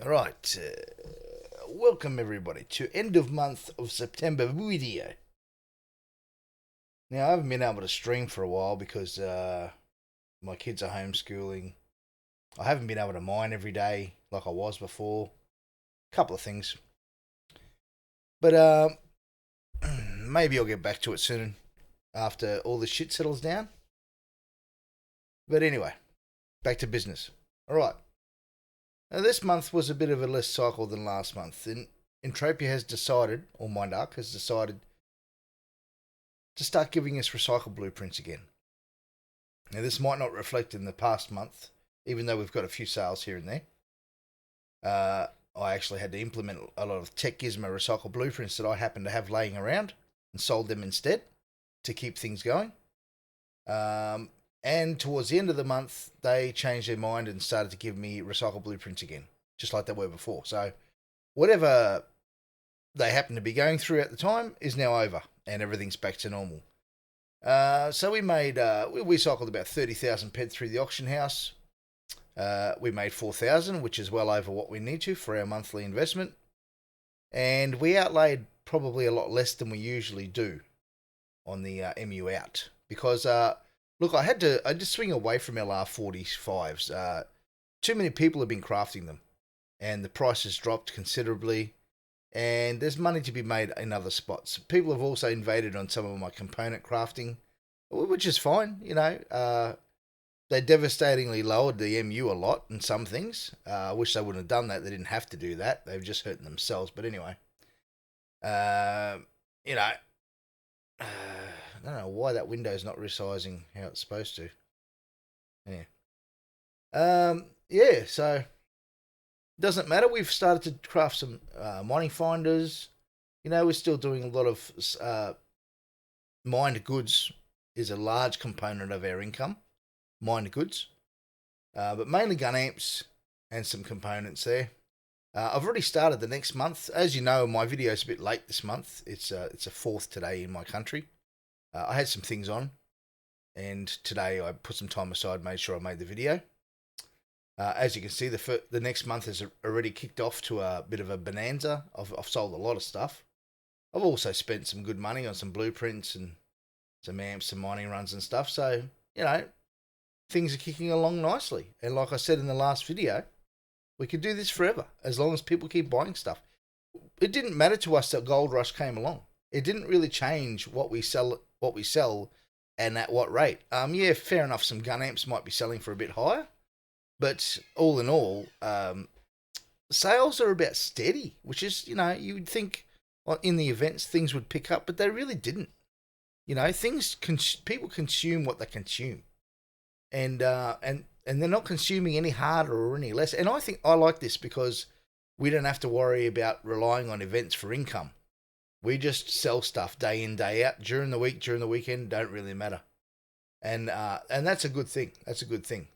All right. Welcome everybody to end of month of September video. Now I haven't been able to stream for a while because my kids are homeschooling. I haven't been able to mine every day like I was before. A couple of things, but maybe I'll get back to it soon after all this shit settles down. But anyway, back to business. All right. Now this month was a bit of a less cycle than last month. And Entropia has decided, or Mindark has decided, to start giving us recycle blueprints again. Now, this might not reflect in the past month, even though we've got a few sales here and there. I actually had to implement a lot of Tech Gizmo recycle blueprints that I happened to have laying around and sold them instead to keep things going. And towards the end of the month, they changed their mind and started to give me recycle blueprints again, just like they were before. So, whatever they happen to be going through at the time is now over, and everything's back to normal. So we cycled about 30,000 ped through the auction house. We made 4,000, which is well over what we need to for our monthly investment, and we outlaid probably a lot less than we usually do on the MU out because look, I just swing away from LR45s. Too many people have been crafting them, and the price has dropped considerably. And there's money to be made in other spots. People have also invaded on some of my component crafting, which is fine. They devastatingly lowered the MU a lot in some things. I wish they wouldn't have done that. They didn't have to do that. They've just hurting themselves. But anyway, uh, you know, I don't know why that window's not resizing how it's supposed to. Yeah. So doesn't matter. We've started to craft some mining finders. We're still doing a lot of mined goods is a large component of our income. Mined goods, but mainly gun amps and some components there. I've already started the next month. As you know, my video's a bit late this month. It's a fourth today in my country. I had some things on, and today I put some time aside, made sure I made the video. As you can see, the next month has already kicked off to a bit of a bonanza. I've sold a lot of stuff. I've also spent some good money on some blueprints and some amps, some mining runs and stuff. So, things are kicking along nicely. And like I said in the last video, we could do this forever as long as people keep buying stuff. It didn't matter to us that Gold Rush came along. It didn't really change what we sell, and at what rate. Yeah, fair enough. Some gun amps might be selling for a bit higher. But all in all, sales are about steady, which is, you would think in the events things would pick up, but they really didn't. People consume what they consume, and they're not consuming any harder or any less. And I think I like this because we don't have to worry about relying on events for income. We just sell stuff day in, day out, during the week, during the weekend. Don't really matter, and that's a good thing. That's a good thing.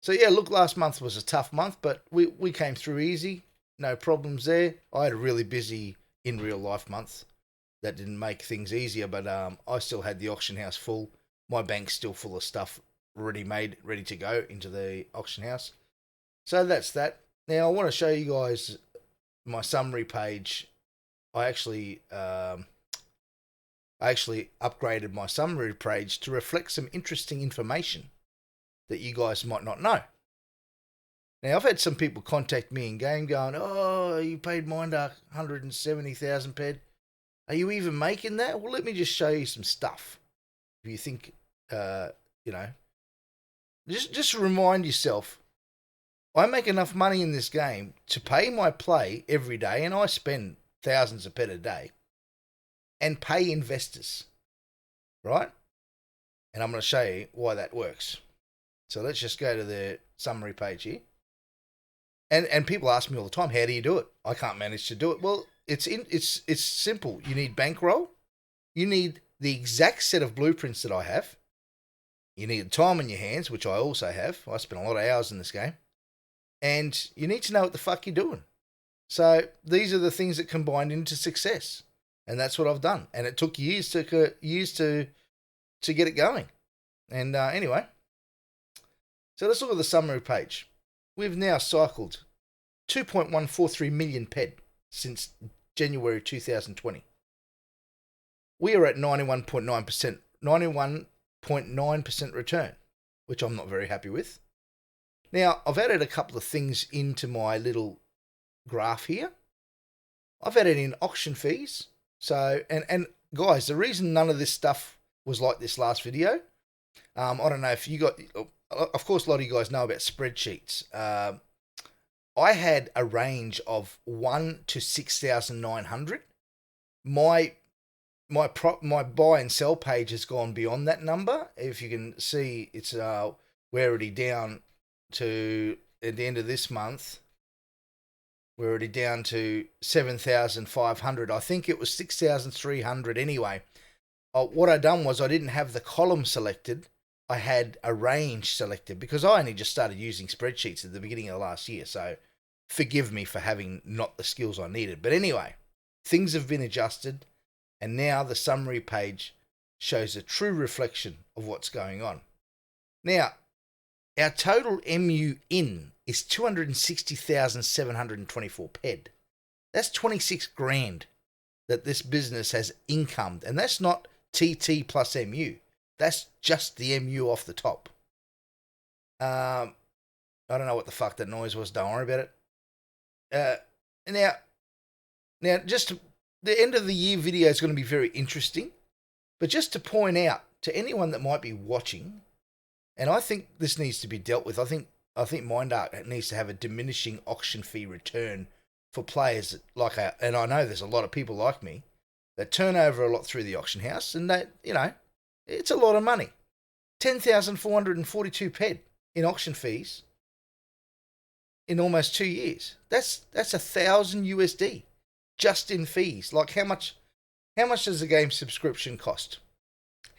So yeah, look, last month was a tough month, but we came through easy. No problems there. I had a really busy in real life month. That didn't make things easier, but I still had the auction house full. My bank's still full of stuff ready made, ready to go into the auction house. So that's that. Now I want to show you guys my summary page. I actually upgraded my summary page to reflect some interesting information that you guys might not know. Now, I've had some people contact me in game going, "Oh, you paid Mindark 170,000 ped. Are you even making that?" Well, let me just show you some stuff. If you think, just remind yourself, I make enough money in this game to pay my play every day, and I spend thousands of ped a day, and pay investors, right? And I'm going to show you why that works. So let's just go to the summary page here. And people ask me all the time, how do you do it? I can't manage to do it. Well, it's simple. You need bankroll. You need the exact set of blueprints that I have. You need time in your hands, which I also have. I spent a lot of hours in this game. And you need to know what the fuck you're doing. So these are the things that combine into success. And that's what I've done. And it took years to get it going. And anyway, so let's look at the summary page. We've now cycled 2.143 million PED since January 2020. We are at 91.9% return, which I'm not very happy with. Now, I've added a couple of things into my little graph here. I've added in auction fees. So, and guys, the reason none of this stuff was like this last video, I don't know if you got, of course, a lot of you guys know about spreadsheets. I had a range of 1 to 6,900. My buy and sell page has gone beyond that number. If you can see, it's we're already down to, at the end of this month, we're already down to 7,500. I think it was 6,300 anyway. What I done was I didn't have the column selected. I had a range selected because I only just started using spreadsheets at the beginning of last year. So forgive me for having not the skills I needed. But anyway, things have been adjusted. And now the summary page shows a true reflection of what's going on. Now, our total MU in is 260,724 PED. That's 26 grand that this business has incomed. And that's not TT plus MU. That's just the MU off the top. I don't know what the fuck that noise was. Don't worry about it. Now, just the end of the year video is going to be very interesting. But just to point out to anyone that might be watching, and I think this needs to be dealt with. I think MindArc needs to have a diminishing auction fee return for players and I know there's a lot of people like me that turn over a lot through the auction house, and that, you know, it's a lot of money. 10,442 PED in auction fees in almost 2 years. That's $1,000 just in fees. Like, how much does a game subscription cost?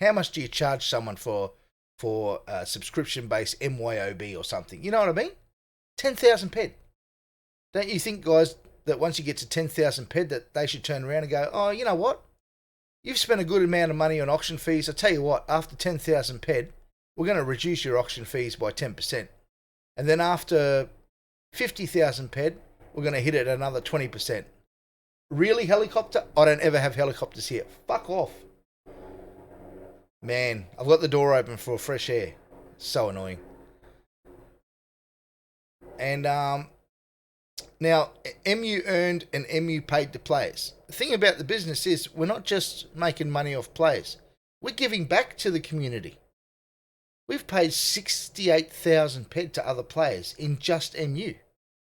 How much do you charge someone for a subscription-based MYOB or something? You know what I mean? 10,000 PED. Don't you think, guys, that once you get to 10,000 PED that they should turn around and go, oh, you know what? You've spent a good amount of money on auction fees. I tell you what, after 10,000 PED, we're going to reduce your auction fees by 10%. And then after 50,000 PED, we're going to hit it at another 20%. Really, helicopter? I don't ever have helicopters here. Fuck off. Man, I've got the door open for fresh air. So annoying. And now, MU earned and MU paid to players. The thing about the business is we're not just making money off players. We're giving back to the community. We've paid 68,000 PED to other players in just MU.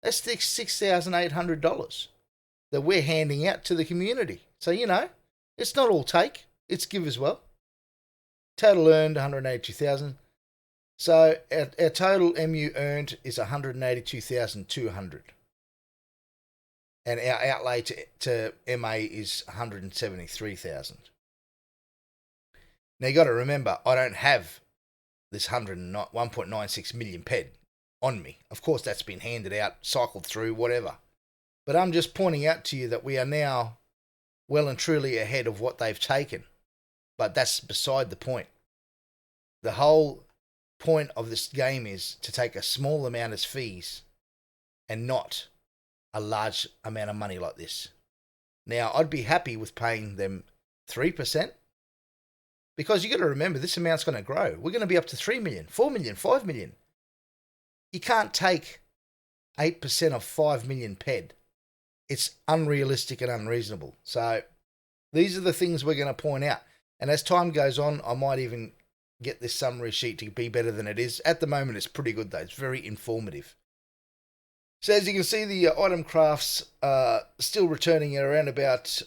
That's $6,800 that we're handing out to the community. So, you know, it's not all take, it's give as well. Total earned 182,000. So our total MU earned is 182,200. And our outlay to MA is 173,000. Now you got to remember, I don't have this 1.96 million PED on me. Of course, that's been handed out, cycled through, whatever. But I'm just pointing out to you that we are now well and truly ahead of what they've taken. But that's beside the point. The whole point of this game is to take a small amount as fees and not a large amount of money like this. Now, I'd be happy with paying them 3%, because you got to remember, this amount's going to grow. We're going to be up to 3 million, 4 million, 5 million. You can't take 8% of 5 million PED. It's unrealistic and unreasonable. So these are the things we're going to point out. And as time goes on, I might even get this summary sheet to be better than it is. At the moment, it's pretty good, though. It's very informative. So as you can see, the item crafts are still returning at around about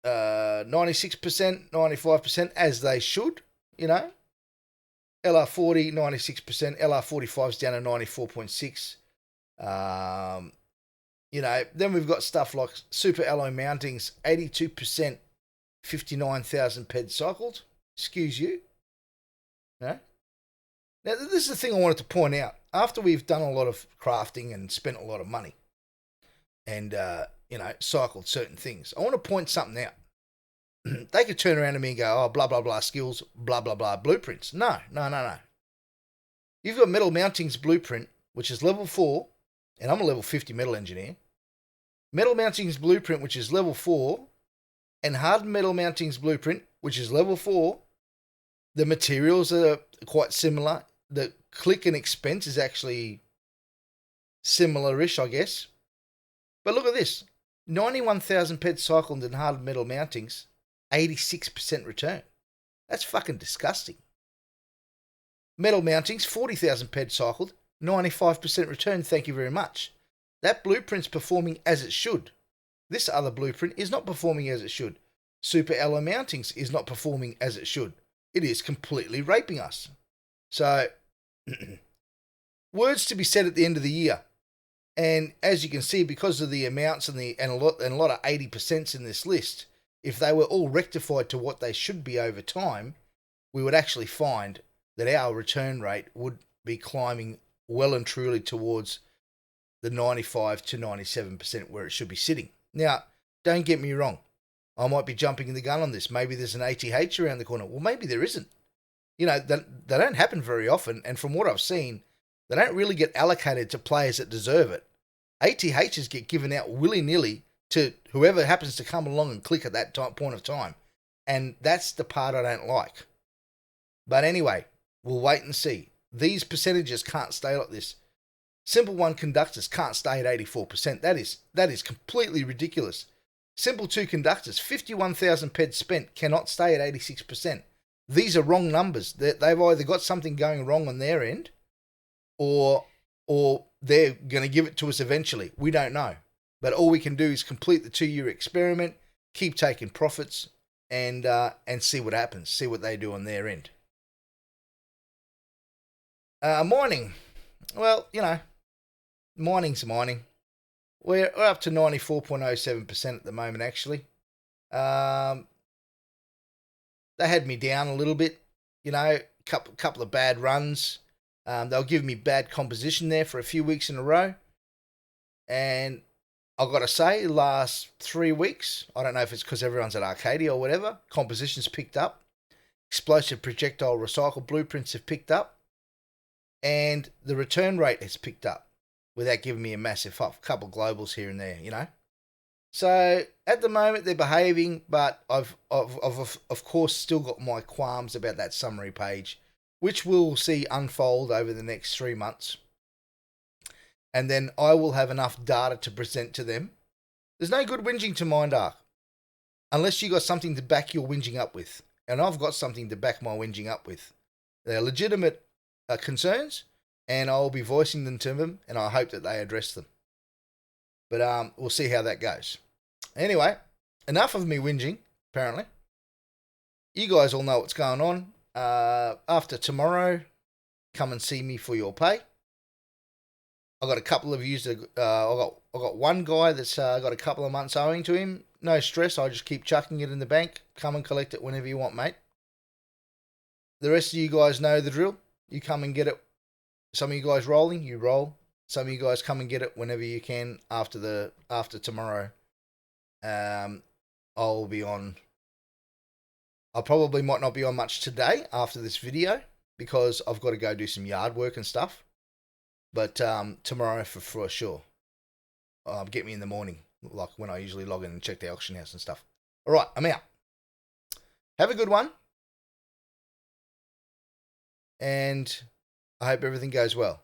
96%, 95%, as they should, you know. LR40, 96%. LR45's down to 94.6. You know, then we've got stuff like Super Alloy Mountings, 82%, 59,000 PED cycled. Excuse you. No? Now, this is the thing I wanted to point out. After we've done a lot of crafting and spent a lot of money and, you know, cycled certain things, I want to point something out. They could turn around to me and go, oh, blah, blah, blah, skills, blah, blah, blah, blueprints. No. You've got Metal Mountings blueprint, which is level 4, and I'm a level 50 metal engineer, metal mounting's blueprint, which is level 4, and hardened metal mounting's blueprint, which is level 4, the materials are quite similar. The click and expense is actually similar-ish, I guess. But look at this. 91,000 peds cycled in hardened metal mountings, 86% return. That's fucking disgusting. Metal mountings, 40,000 peds cycled, 95% return, thank you very much. That blueprint's performing as it should. This other blueprint is not performing as it should. Super alloy mountings is not performing as it should. It is completely raping us. So, words to be said at the end of the year. And as you can see, because of the amounts and a lot of 80% in this list, if they were all rectified to what they should be over time, we would actually find that our return rate would be climbing well and truly towards the 95 to 97% where it should be sitting. Now, don't get me wrong. I might be jumping the gun on this. Maybe there's an ATH around the corner. Well, maybe there isn't. You know, they don't happen very often. And from what I've seen, they don't really get allocated to players that deserve it. ATHs get given out willy-nilly to whoever happens to come along and click at that point of time. And that's the part I don't like. But anyway, we'll wait and see. These percentages can't stay like this. Simple 1 conductors can't stay at 84%. That is completely ridiculous. Simple 2 conductors, 51,000 peds spent, cannot stay at 86%. These are wrong numbers. They've either got something going wrong on their end, or they're going to give it to us eventually. We don't know. But all we can do is complete the 2-year experiment, keep taking profits, and see what happens, see what they do on their end. Mining. Well, you know, mining's mining. We're up to 94.07% at the moment, actually. They had me down a little bit, you know, couple of bad runs. They were giving me bad composition there for a few weeks in a row. And I've got to say, the last 3 weeks, I don't know if it's because everyone's at Arcadia or whatever, composition's picked up. Explosive projectile recycle blueprints have picked up. And the return rate has picked up without giving me a massive couple globals here and there, you know. So at the moment they're behaving, but I've of course still got my qualms about that summary page, which we'll see unfold over the next 3 months. And then I will have enough data to present to them. There's no good whinging to Mindark unless you got something to back your whinging up with. And I've got something to back my whinging up with. They're legitimate concerns, and I'll be voicing them to them, and I hope that they address them. But we'll see how that goes. Anyway, enough of me whinging, apparently. You guys all know what's going on. After tomorrow, come and see me for your pay. I've got a couple of yous. I got one guy that's got a couple of months owing to him. No stress. I just keep chucking it in the bank. Come and collect it whenever you want, mate. The rest of you guys know the drill. You come and get it. Some of you guys rolling, you roll. Some of you guys come and get it whenever you can after tomorrow. I'll be on. I probably might not be on much today after this video because I've got to go do some yard work and stuff. But tomorrow for sure. Get me in the morning, like when I usually log in and check the auction house and stuff. All right, I'm out. Have a good one. And I hope everything goes well.